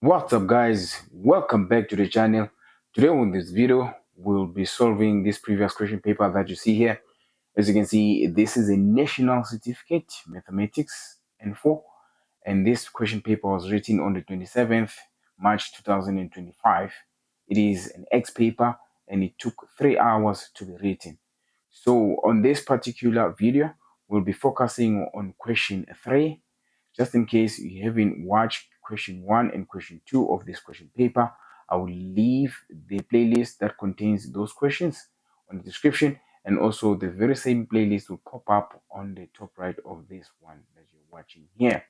What's up guys, welcome back to the channel. Today on this video we'll be solving this previous question paper that you see here. As you can see, this is a national certificate mathematics N4, and this question paper was written on the 27th March 2025. It is an X paper and it took 3 hours to be written. So on this particular video we'll be focusing on question 3. Just in case you haven't watched question 1 and question 2 of this question paper, I will leave the playlist that contains those questions on the description, and also the very same playlist will pop up on the top right of this one that you're watching here.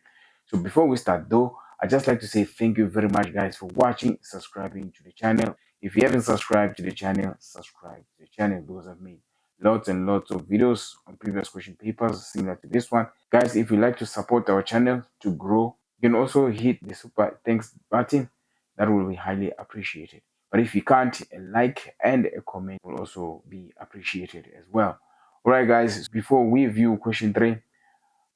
So before we start though, I'd just like to say thank you very much guys for watching, subscribing to the channel. If you haven't subscribed to the channel, subscribe to the channel because I've made lots and lots of videos on previous question papers similar to this one. Guys, if you'd like to support our channel to grow, you can also hit the super thanks button. That will be highly appreciated. But if you can't, a like and a comment will also be appreciated as well. All right guys, before we view question 3,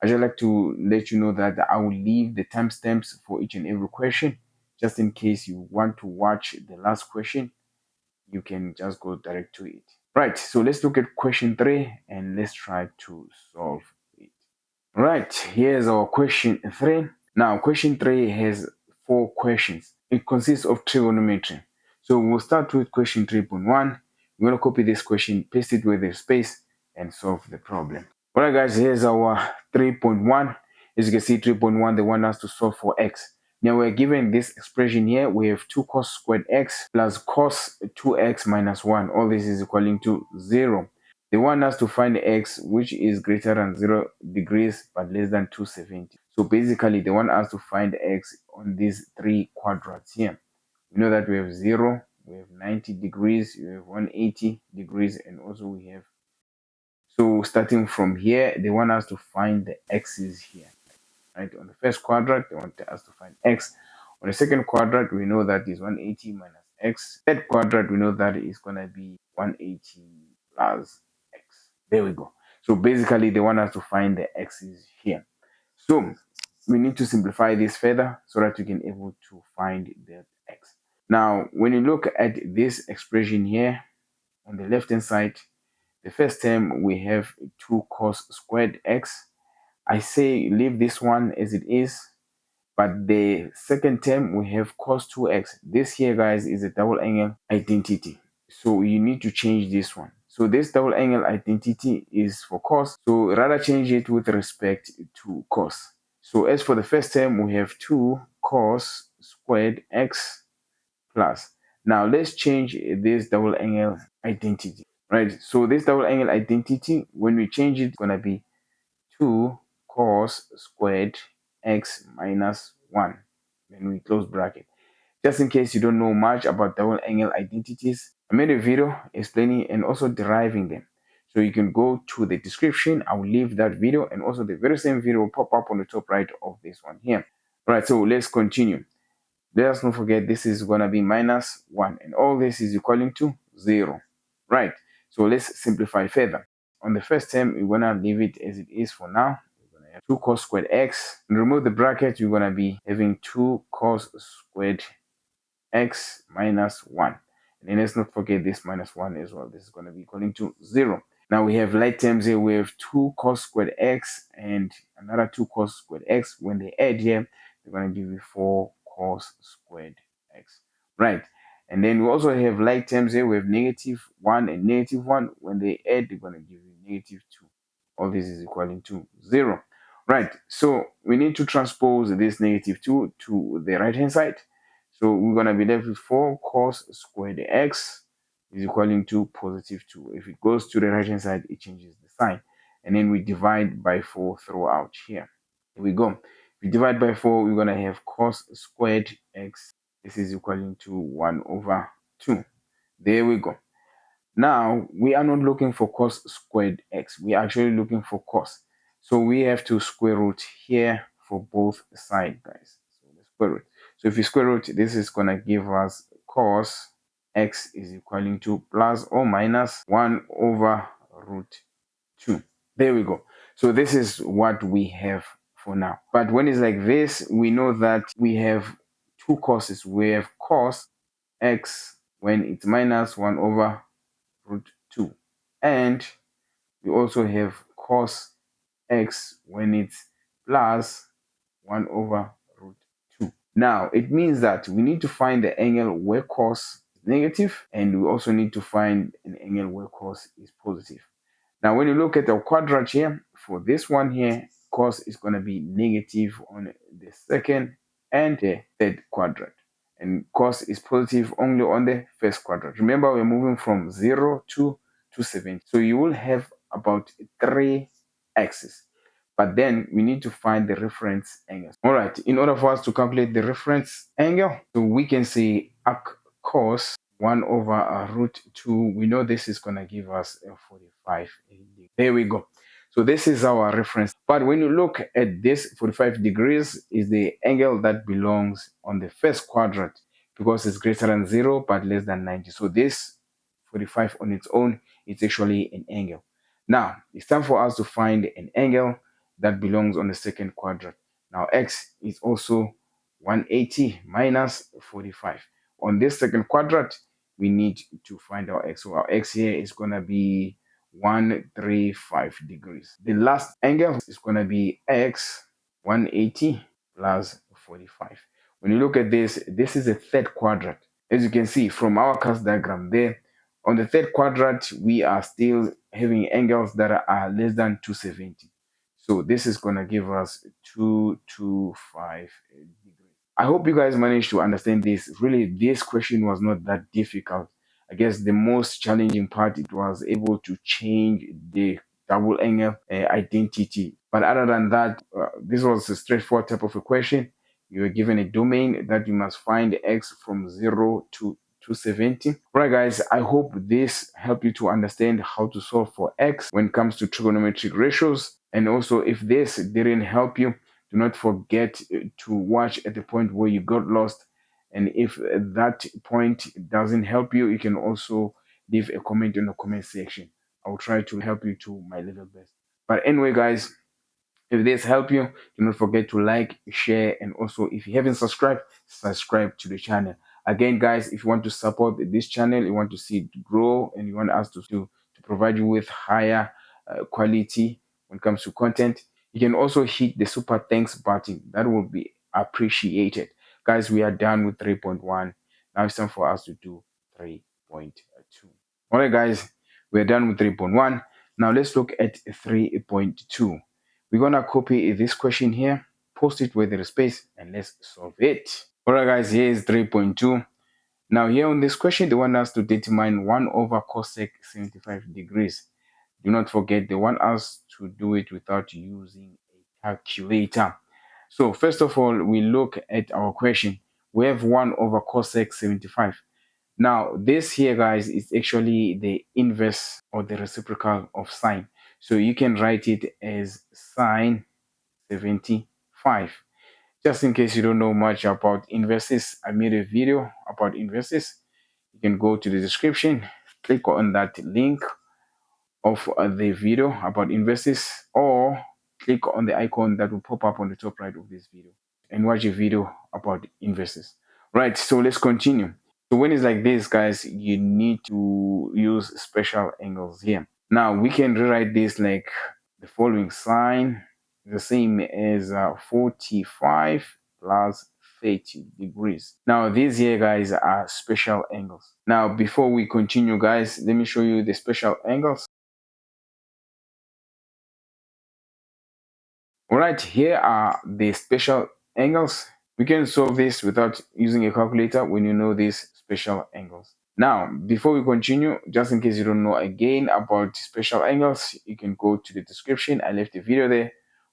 I just like to let you know that I will leave the timestamps for each and every question, just in case you want to watch the last question. You can just go direct to it. Right, so let's look at question 3 and let's try to solve it. Right, here's our question 3. Now, question 3 has 4 questions. It consists of trigonometry. So we'll start with question 3.1. We're going to copy this question, paste it with a space, and solve the problem. All right, guys, here's our 3.1. As you can see, 3.1, they want us to solve for x. Now, we're given this expression here. We have 2 cos squared x plus cos 2x minus 1. All this is equaling to 0. They want us to find x which is greater than 0 degrees but less than 270. So basically, they want us to find x on these 3 quadrants here. We know that we have 0, we have 90 degrees, we have 180 degrees, and also we have. So starting from here, they want us to find the x's here. Right? On the first quadrant, they want us to find x. On the second quadrant, we know that is 180 minus x. Third quadrant, we know that is going to be 180 plus x. There we go. So basically, they want us to find the x's here. So we need to simplify this further so that we can able to find the x. Now, when you look at this expression here on the left hand side, the first term we have 2 cos squared x. I say leave this one as it is, but the second term we have cos 2x. This here, guys, is a double angle identity, so you need to change this one. So this double angle identity is for cos, so rather change it with respect to cos. So as for the first term, we have 2 cos squared x plus. Now let's change this double angle identity, right? So this double angle identity, when we change it, it's gonna be 2 cos squared x minus 1. Then we close bracket. Just in case you don't know much about double angle identities, I made a video explaining and also deriving them. So you can go to the description. I will leave that video, and also the very same video will pop up on the top right of this one here. Right, so let's continue. Let us not forget this is going to be minus 1, and all this is equaling to 0. Right, so let's simplify further. On the first term, we're going to leave it as it is for now. We're going to have 2 cos squared x. And remove the bracket, you're going to be having 2 cos squared x minus 1. And then let's not forget this minus 1 as well. This is going to be equaling to 0. Now we have like terms here. We have 2 cos squared x and another 2 cos squared x. When they add here, they're going to give you 4 cos squared x. Right. And then we also have like terms here. We have negative 1 and negative 1. When they add, they're going to give you negative 2. All this is equaling to 0. Right. So we need to transpose this negative 2 to the right hand side. So we're going to be left with 4 cos squared x is equaling to positive 2. If it goes to the right hand side, it changes the sign. And then we divide by 4 throughout here. Here we go. If we divide by 4, we're going to have cos squared x. This is equaling to 1 over 2. There we go. Now, we are not looking for cos squared x. We are actually looking for cos. So we have to square root here for both sides, guys. So the square root. So if you square root, this is going to give us cos x is equaling to plus or minus 1 over root 2. There we go. So this is what we have for now. But when it's like this, we know that we have two causes. We have cos x when it's minus 1 over root 2. And we also have cos x when it's plus 1 over root 2. Now, it means that we need to find the angle where cos is negative, and we also need to find an angle where cos is positive. Now, when you look at the quadrant here, for this one here, cos is going to be negative on the second and the third quadrant. And cos is positive only on the first quadrant. Remember, we're moving from 0 to 270. So you will have about 3 axes. But then we need to find the reference angle. All right, in order for us to calculate the reference angle, so we can say arc cos 1 over root 2. We know this is going to give us a 45 degree. There we go. So this is our reference. But when you look at this 45 degrees is the angle that belongs on the first quadrant because it's greater than 0 but less than 90. So this 45 on its own is actually an angle. Now, it's time for us to find an angle that belongs on the second quadrant. Now, x is also 180 minus 45. On this second quadrant, we need to find our x. So our x here is going to be 135 degrees. The last angle is going to be x 180 plus 45. When you look at this, this is a third quadrant. As you can see from our cast diagram there, on the third quadrant, we are still having angles that are less than 270. So this is going to give us 225 degrees. I hope you guys managed to understand this. Really, this question was not that difficult. I guess the most challenging part, it was able to change the double angle identity. But other than that, this was a straightforward type of a question. You are given a domain that you must find x from 0 to 270. All right, guys, I hope this helped you to understand how to solve for x when it comes to trigonometric ratios. And also, if this didn't help you, do not forget to watch at the point where you got lost. And if that point doesn't help you, you can also leave a comment in the comment section. I will try to help you to my level best. But anyway, guys, if this helped you, do not forget to like, share, and also if you haven't subscribed, subscribe to the channel. Again, guys, if you want to support this channel, you want to see it grow, and you want us to provide you with higher quality when it comes to content, you can also hit the super thanks button. That will be appreciated. Guys, we are done with 3.1. Now it's time for us to do 3.2. All right, guys, we're done with 3.1. Now let's look at 3.2. We're gonna copy this question here, post it where there is space, and let's solve it. All right, guys, here is 3.2. Now here on this question, they want us to determine 1 over cosec 75 degrees. Do not forget, they want us to do it without using a calculator. So first of all, we look at our question. We have 1 over cosec 75. Now, this here, guys, is actually the inverse or the reciprocal of sine. So you can write it as sine 75. Just in case you don't know much about inverses, I made a video about inverses. You can go to the description, click on that link of the video about inverses, or click on the icon that will pop up on the top right of this video and watch a video about inverses. Right, so let's continue. So when it's like this, guys, you need to use special angles here. Now we can rewrite this like the following: sine the same as 45 plus 30 degrees. Now these here, guys, are special angles. Now before we continue, guys, let me show you the special angles. All right, here are the special angles. We can solve this without using a calculator when you know these special angles. Now, before we continue, just in case you don't know again about special angles, you can go to the description. I left a video there.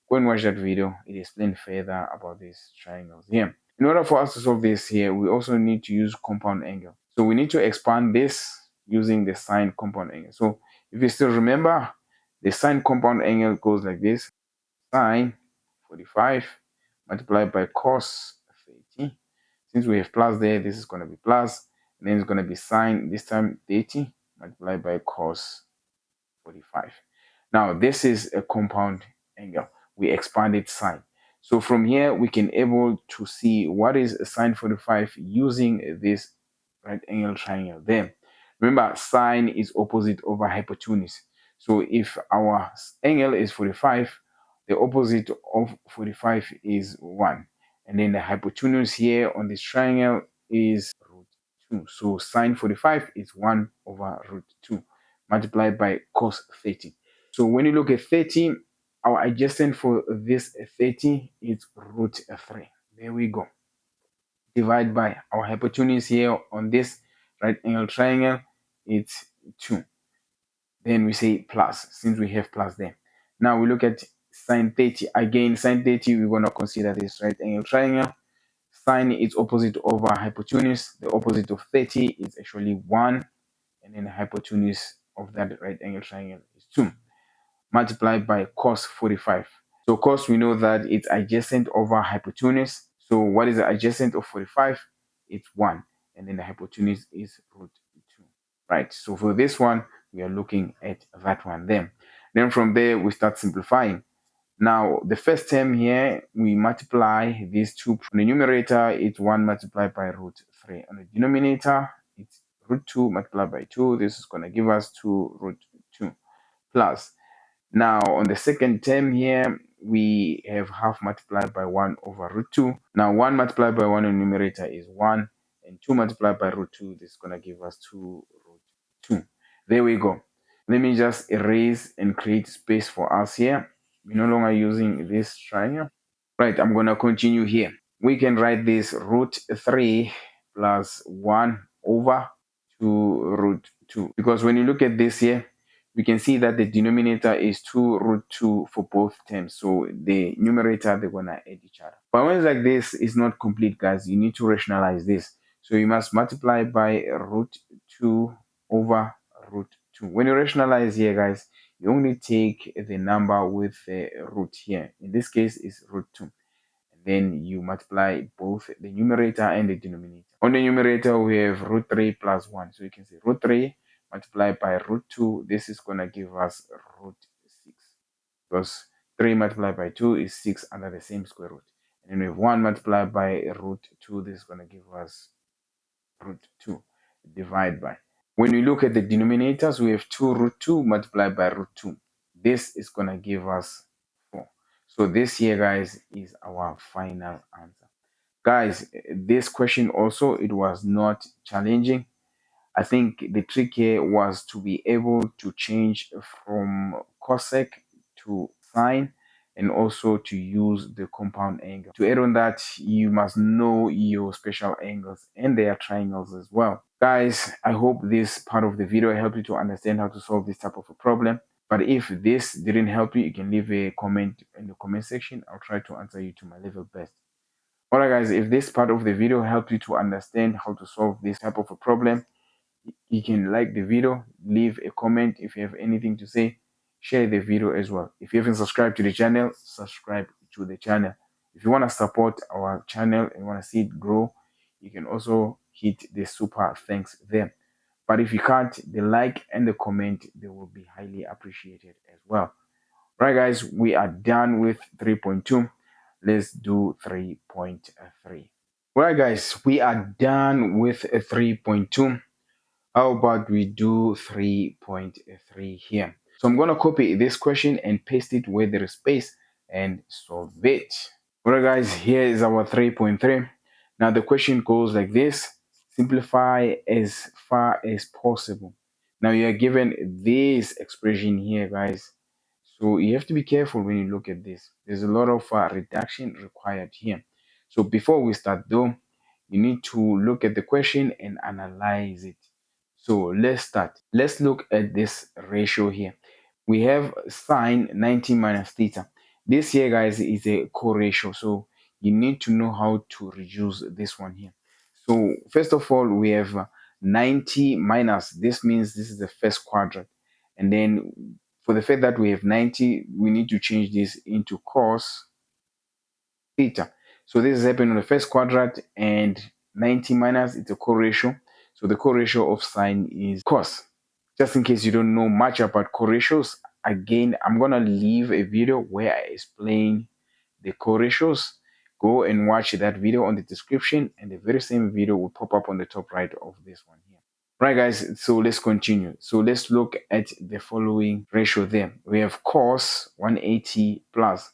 Go and watch that video. It explains further about these triangles here. In order for us to solve this here, we also need to use compound angle. So we need to expand this using the sine compound angle. So if you still remember, the sine compound angle goes like this: sine 45 multiplied by cos 30. Since we have plus there, this is going to be plus, and then it's going to be sine, this time 30 multiplied by cos 45. Now, this is a compound angle. We expanded sine. So from here, we can able to see what is sine 45 using this right angle triangle there. Remember, sine is opposite over hypotenuse. So if our angle is 45, the opposite of 45 is 1. And then the hypotenuse here on this triangle is root 2. So sine 45 is 1 over root 2 multiplied by cos 30. So when you look at 30, our adjacent for this 30 is root 3. There we go. Divide by our hypotenuse here on this right angle triangle, it's 2. Then we say plus, since we have plus there. Now we look at sine 30. Again, sine 30, we're going to consider this right angle triangle. Sine is opposite over hypotenuse. The opposite of 30 is actually 1. And then the hypotenuse of that right angle triangle is 2. Multiplied by cos 45. So cos, we know that it's adjacent over hypotenuse. So what is the adjacent of 45? It's 1. And then the hypotenuse is root 2. Right. So for this one, we are looking at that one there. Then from there, we start simplifying. Now, the first term here, we multiply these two. On the numerator, it's 1 multiplied by root 3. On the denominator, it's root 2 multiplied by 2. This is going to give us 2 root 2 plus. Now, on the second term here, we have half multiplied by 1 over root 2. Now, 1 multiplied by 1 in the numerator is 1, and 2 multiplied by root 2, this is going to give us 2 root 2. There we go. Let me just erase and create space for us here. We're no longer using this triangle. Right, I'm going to continue here. We can write this root 3 plus 1 over 2 root 2. Because when you look at this here, we can see that the denominator is 2 root 2 for both terms. So the numerator, they're going to add each other. But when it's like this, it's not complete, guys. You need to rationalize this. So you must multiply by root 2 over root 2. When you rationalize here, guys, you only take the number with the root here. In this case, it's root 2. Then you multiply both the numerator and the denominator. On the numerator, we have root 3 plus 1. So you can say root 3 multiplied by root 2. This is going to give us root 6. Because 3 multiplied by 2 is 6 under the same square root. And then we have 1 multiplied by root 2. This is going to give us root 2. Divide by. When we look at the denominators, we have 2 root 2 multiplied by root 2. This is going to give us 4. So this here, guys, is our final answer. Guys, this question also, it was not challenging. I think the trick here was to be able to change from cosec to sine and also to use the compound angle. To add on that, you must know your special angles and their triangles as well. Guys, I hope this part of the video helped you to understand how to solve this type of a problem. But if this didn't help you, you can leave a comment in the comment section. I'll try to answer you to my level best. Alright guys, if this part of the video helped you to understand how to solve this type of a problem, you can like the video, leave a comment if you have anything to say, share the video as well. If you haven't subscribed to the channel, subscribe to the channel. If you want to support our channel and want to see it grow, you can also hit the super thanks there. But if you can't, the like and the comment, they will be highly appreciated as well. Right guys, we are done with 3.2. Let's do 3.3. Right guys, we are done with 3.2. How about we do 3.3 here? So I'm going to copy this question and paste it where there is space and solve it. Alright guys, here is our 3.3. Now the question goes like this. Simplify as far as possible. Now you are given this expression here, guys. So you have to be careful when you look at this. There's a lot of reduction required here. So before we start though, you need to look at the question and analyze it. So let's start. Let's look at this ratio here. We have sine 90 minus theta. This here, guys, is a co-ratio. So you need to know how to reduce this one here. So first of all, we have 90 minus. This means this is the first quadrant. And then for the fact that we have 90, we need to change this into cos theta. So this is happening on the first quadrant, and 90 minus, it's a co-ratio. So the co-ratio of sine is cos. Just in case you don't know much about co-ratios, again, I'm going to leave a video where I explain the co-ratios, go and watch that video on the description, and the very same video will pop up on the top right of this one here. Right, guys, so let's continue. So let's look at the following ratio there. We have cos 180 plus.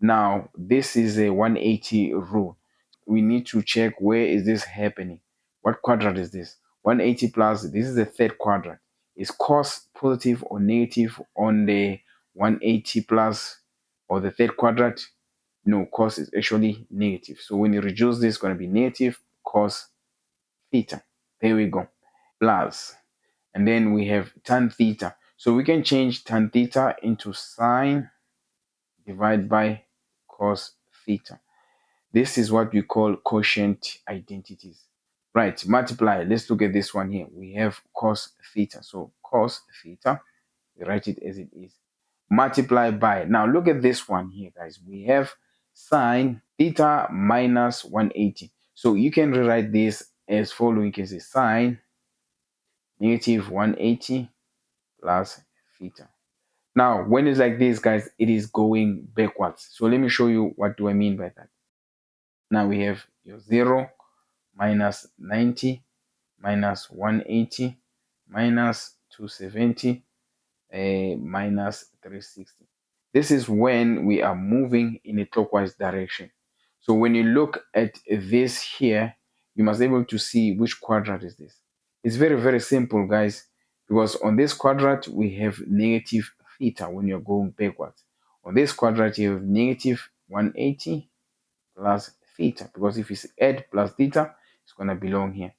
Now, this is a 180 rule. We need to check where is this happening. What quadrant is this? 180 plus, this is the third quadrant. Is cos positive or negative on the 180 plus or the third quadrant? No, cos is actually negative. So when you reduce this, it's going to be negative cos theta. There we go. Plus. And then we have tan theta. So we can change tan theta into sine divided by cos theta. This is what we call quotient identities. Right, multiply. Let's look at this one here. We have cos theta. So cos theta, we write it as it is. Multiply by. Now look at this one here, guys. We have sine theta minus 180. So you can rewrite this as following. You can say sine negative 180 plus theta. Now, when it's like this, guys, it is going backwards. So let me show you what do I mean by that. Now we have your 0 minus 90 minus 180 minus 270 minus 360. This is when we are moving in a clockwise direction. So when you look at this here, you must be able to see which quadrant is this. It's very, very simple, guys, because on this quadrant, we have negative theta when you're going backwards. On this quadrant, you have negative 180 plus theta, because if it's add plus theta, it's going to belong here.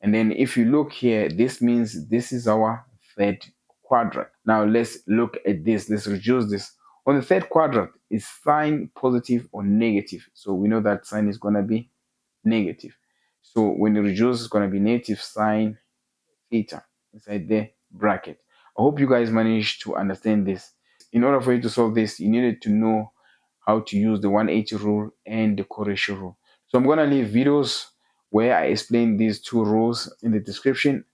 And then if you look here, this means this is our third quadrant. Now let's look at this. Let's reduce this. On the third quadrant, is sine positive or negative? So we know that sine is going to be negative. So when you reduce, it's going to be negative sine theta inside the bracket. I hope you guys managed to understand this. In order for you to solve this, you needed to know how to use the 180 rule and the correlation rule. So I'm going to leave videos where I explain these two rules in the description.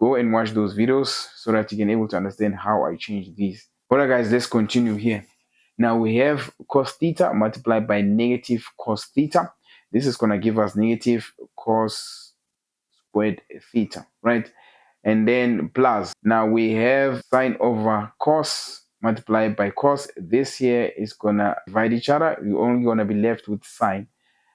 Go and watch those videos so that you can able to understand how I change these. Alright, guys, let's continue here. Now we have cos theta multiplied by negative cos theta. This is going to give us negative cos squared theta, right? And then plus, now we have sine over cos multiplied by cos. This here is gonna divide each other. You're only gonna be left with sine.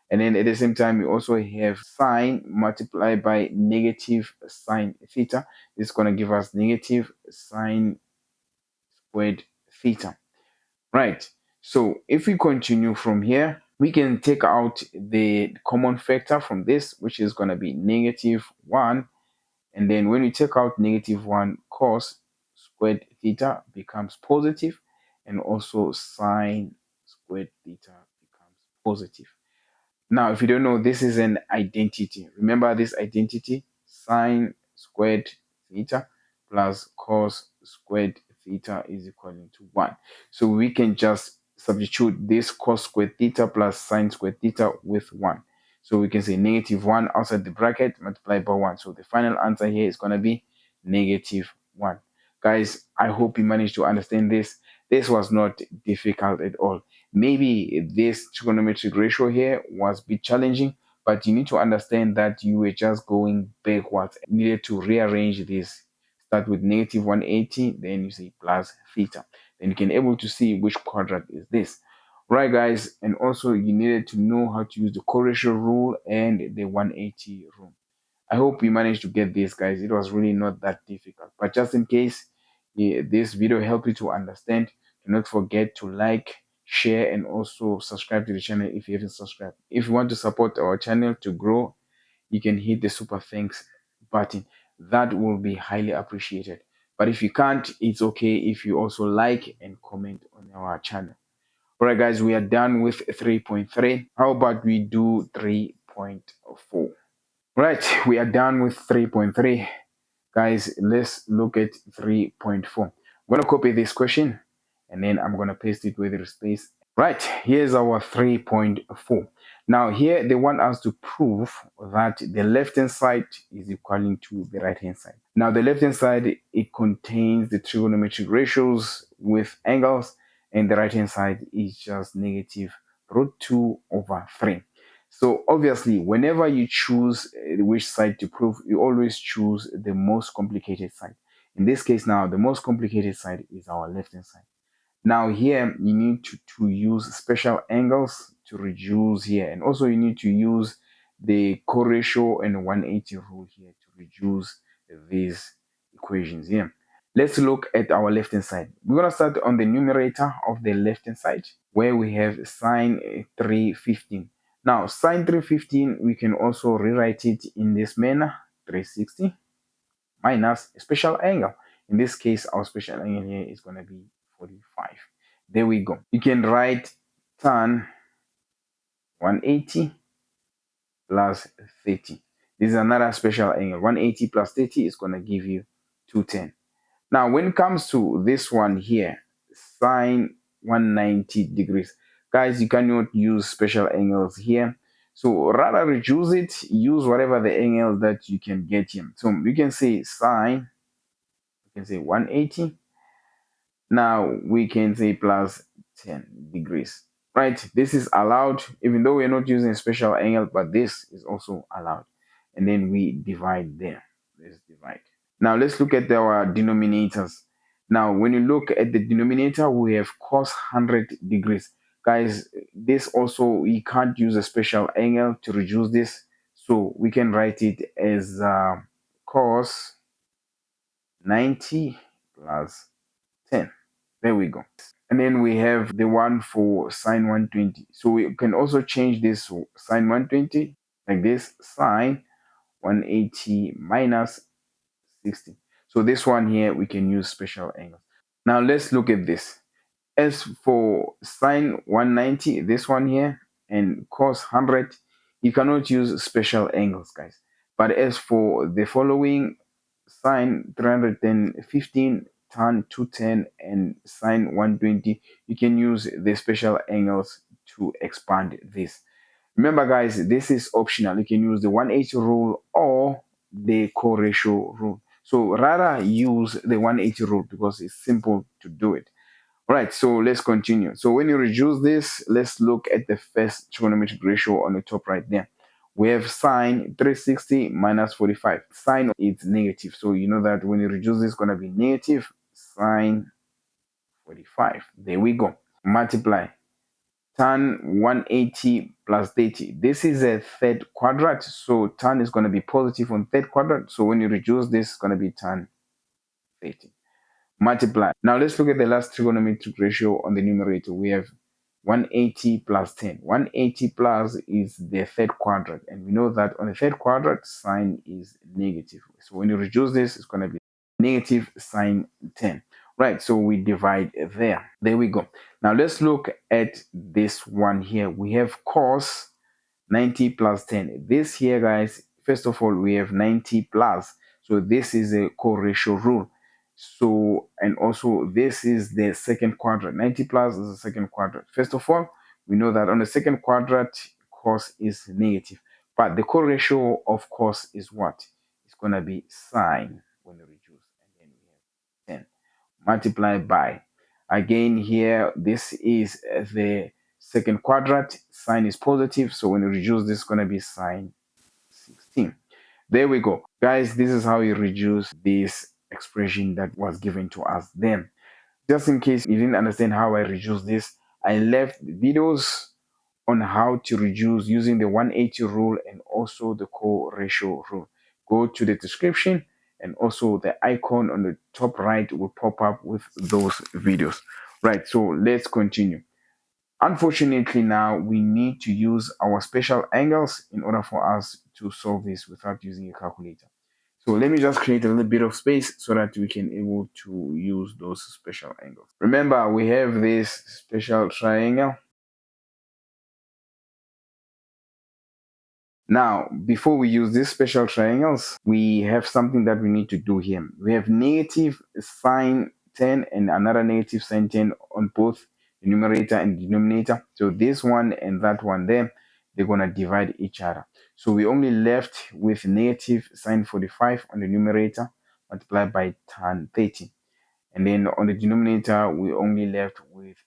And then at the same time, you also have sine multiplied by negative sine theta. This is gonna give us negative sine squared theta. Right. So if we continue from here, we can take out the common factor from this, which is gonna be negative 1. And then when we take out negative 1, cos squared theta becomes positive, and also sine squared theta becomes positive. Now, if you don't know, this is an identity. Remember this identity, sine squared theta plus cos squared theta is equal to 1. So we can just substitute this cos squared theta plus sine squared theta with 1. So we can say negative 1 outside the bracket multiplied by 1. So the final answer here is going to be negative 1. Guys, I hope you managed to understand this. This was not difficult at all. Maybe this trigonometric ratio here was a bit challenging, but you need to understand that you were just going backwards. You needed to rearrange this. Start with negative 180, then you say plus theta. Then you can able to see which quadrant is this. Right, guys, and also you needed to know how to use the correlation rule and the 180 rule. I hope you managed to get this, guys. It was really not that difficult. But just in case this video helped you to understand, do not forget to like, share, and also subscribe to the channel if you haven't subscribed. If you want to support our channel to grow, you can hit the super thanks button. That will be highly appreciated. But if you can't, it's okay if you also like and comment on our channel. All right, guys, we are done with 3.3. How about we do 3.4? Right, we are done with 3.3. Guys, let's look at 3.4. I'm going to copy this question and then I'm going to paste it where there is space. Right, here's our 3.4. Now here they want us to prove that the left hand side is equal to the right hand side. Now the left hand side, it contains the trigonometric ratios with angles, and the right hand side is just negative root 2 over 3. So obviously, whenever you choose which side to prove, you always choose the most complicated side. In this case now, the most complicated side is our left hand side. Now here, you need to use special angles to reduce here. And also you need to use the co-ratio and 180 rule here to reduce these equations here. Let's look at our left hand side. We're going to start on the numerator of the left hand side where we have sine 315. Now sine 315, we can also rewrite it in this manner: 360 minus a special angle. In this case, our special angle here is going to be 45. There we go. You can write tan 180 plus 30. This is another special angle. 180 plus 30 is going to give you 210. Now, when it comes to this one here, sine 190 degrees, guys, you cannot use special angles here. So rather reduce it, use whatever the angle that you can get here. So you can say sine, you can say 180. Now we can say plus 10 degrees, right? This is allowed, even though we're not using a special angle, but this is also allowed. And then we divide there. Let's divide. Now let's look at our denominators. Now, when you look at the denominator, we have cos 100 degrees. Guys, this also, we can't use a special angle to reduce this. So we can write it as cos 90 plus 10. There we go. And then we have the one for sine 120. So we can also change this sine 120 like this: sine 180 minus 60. So this one here, we can use special angles. Now let's look at this. As for sine 190, this one here, and cos 100, you cannot use special angles, guys. But as for the following, sine 315, tan 210, and sine 120, you can use the special angles to expand this. Remember, guys, this is optional. You can use the 180 rule or the co-ratio rule. So rather use the 180 rule because it's simple to do it. All right, so let's continue. So when you reduce this, let's look at the first trigonometric ratio on the top right there. We have sine 360 minus 45. Sine is negative. So you know that when you reduce this, it's going to be negative sine 45. There we go. Multiply. Tan 180 plus 30. This is a third quadrant. So tan is going to be positive on third quadrant. So when you reduce this, it's going to be tan 30. Multiply. Now let's look at the last trigonometric ratio on the numerator. We have 180 plus 10. 180 plus is the third quadrant. And we know that on the third quadrant, sine is negative. So when you reduce this, it's going to be negative sine 10. Right, so we divide there. There we go. Now let's look at this one here. We have cos 90 plus 10. This here, guys, first of all, we have 90 plus. So this is a co-ratio rule. So, and also this is the second quadrant. 90 plus is the second quadrant. First of all, we know that on the second quadrant, cos is negative. But the co-ratio of cos is what? It's going to be sine when you reduce. And then we have 10 multiplied by. Again, here, this is the second quadrant. Sine is positive. So when you reduce this, it's going to be sine 16. There we go. Guys, this is how you reduce this expression that was given to us then. Just in case you didn't understand how I reduce this, I left videos on how to reduce using the 180 rule and also the co-ratio rule. Go to the description and also the icon on the top right will pop up with those videos. Right, so let's continue. Unfortunately, now we need to use our special angles in order for us to solve this without using a calculator. So let me just create a little bit of space so that we can able to use those special angles. Remember, we have this special triangle. Now, before we use these special triangles, we have something that we need to do here. We have negative sine 10 and another negative sine 10 on both the numerator and denominator. So this one and that one there, they're going to divide each other. So we only left with negative sine 45 on the numerator multiplied by tan 30. And then on the denominator, we only left with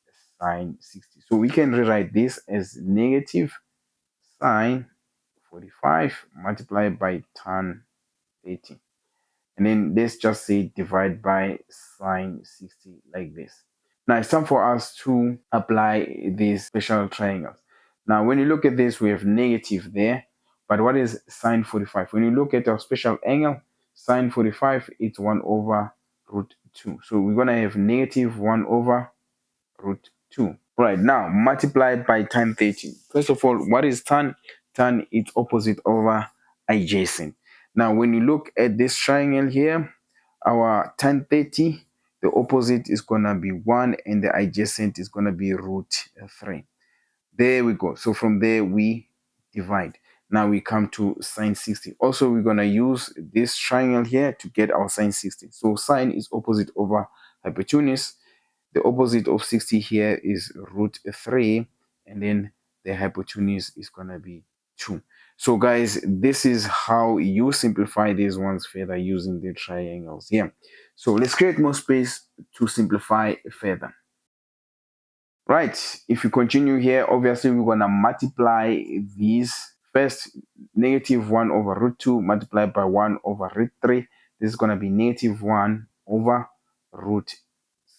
sine 60. So we can rewrite this as negative sine 45 multiplied by tan 30. And then let's just say divide by sine 60 like this. Now it's time for us to apply these special triangles. Now when you look at this, we have negative there, but what is sine 45? When you look at our special angle, sine 45, it's 1 over root 2. So we're going to have negative 1 over root 2. Right, now multiplied by tan 30. First of all, what is tan? Tan is opposite over adjacent. Now when you look at this triangle here, our tan 30, the opposite is going to be 1 and the adjacent is going to be root 3. There we go. So from there we divide. Now we come to sine 60. Also, we're going to use this triangle here to get our sine 60. So sine is opposite over hypotenuse. The opposite of 60 here is root 3, and then the hypotenuse is going to be 2. So guys, this is how you simplify these ones further using the triangles here. So let's create more space to simplify further. Right, if you continue here, obviously we're going to multiply these. First, negative 1 over root 2 multiplied by 1 over root 3. This is going to be negative 1 over root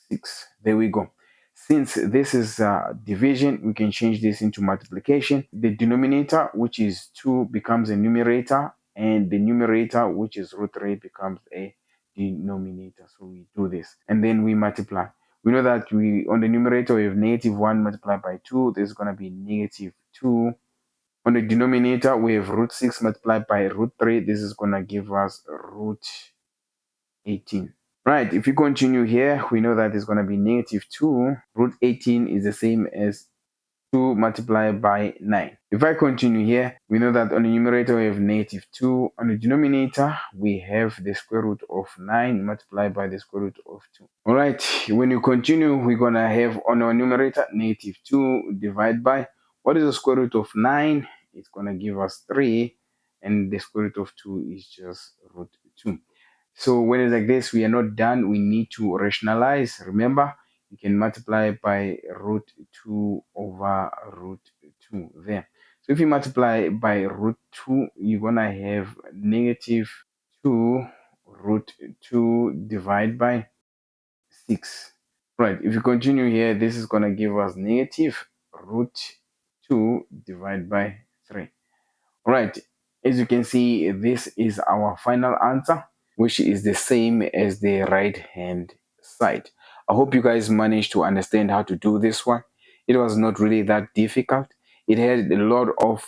6. There we go. Since this is division, we can change this into multiplication. The denominator, which is 2, becomes a numerator, and the numerator, which is root 3, becomes a denominator. So we do this, and then we multiply. We know that we on the numerator we have negative 1 multiplied by 2. This is going to be negative 2. On the denominator, we have root 6 multiplied by root 3. This is going to give us root 18. Right, if you continue here, we know that it's going to be negative 2. Root 18 is the same as 2 multiplied by 9. If I continue here, we know that on the numerator we have negative 2. On the denominator, we have the square root of 9 multiplied by the square root of 2. All right, when you continue, we're going to have on our numerator negative 2 divided by, what is the square root of 9? It's going to give us 3, and the square root of 2 is just root 2. So when it's like this, we are not done. We need to rationalize. Remember, you can multiply by root 2 over root 2 there. So if you multiply by root 2, you're going to have negative 2 root 2 divided by 6. Right, if you continue here, this is going to give us negative root 2 divided by 3. Right, as you can see, this is our final answer, which is the same as the right hand side. I hope you guys managed to understand how to do this one. It was not really that difficult. It had a lot of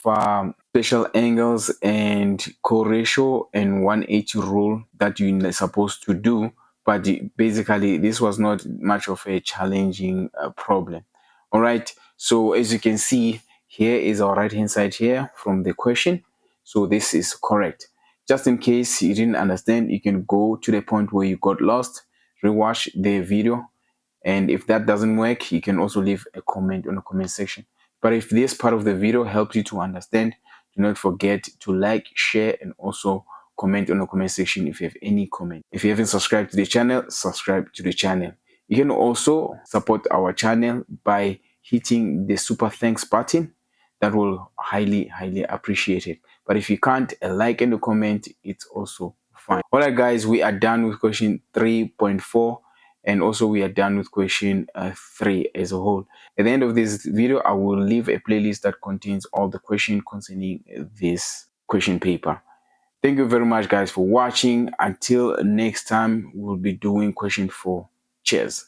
special angles and co-ratio and 180 rule that you're supposed to do. But basically, this was not much of a challenging problem. All right. So as you can see, here is our right hand side here from the question. So this is correct. Just in case you didn't understand, you can go to the point where you got lost, rewatch the video, and if that doesn't work, you can also leave a comment on the comment section. But if this part of the video helped you to understand, do not forget to like, share, and also comment on the comment section if you have any comment. If you haven't subscribed to the channel, subscribe to the channel. You can also support our channel by hitting the super thanks button. That will highly appreciate it. But if you can't, a like and a comment, it's also fine. All right guys, we are done with question 3.4, and also we are done with question 3 as a whole. At the end of this video, I will leave a playlist that contains all the questions concerning this question paper. Thank you very much guys for watching. Until next time, we'll be doing question 4. Cheers.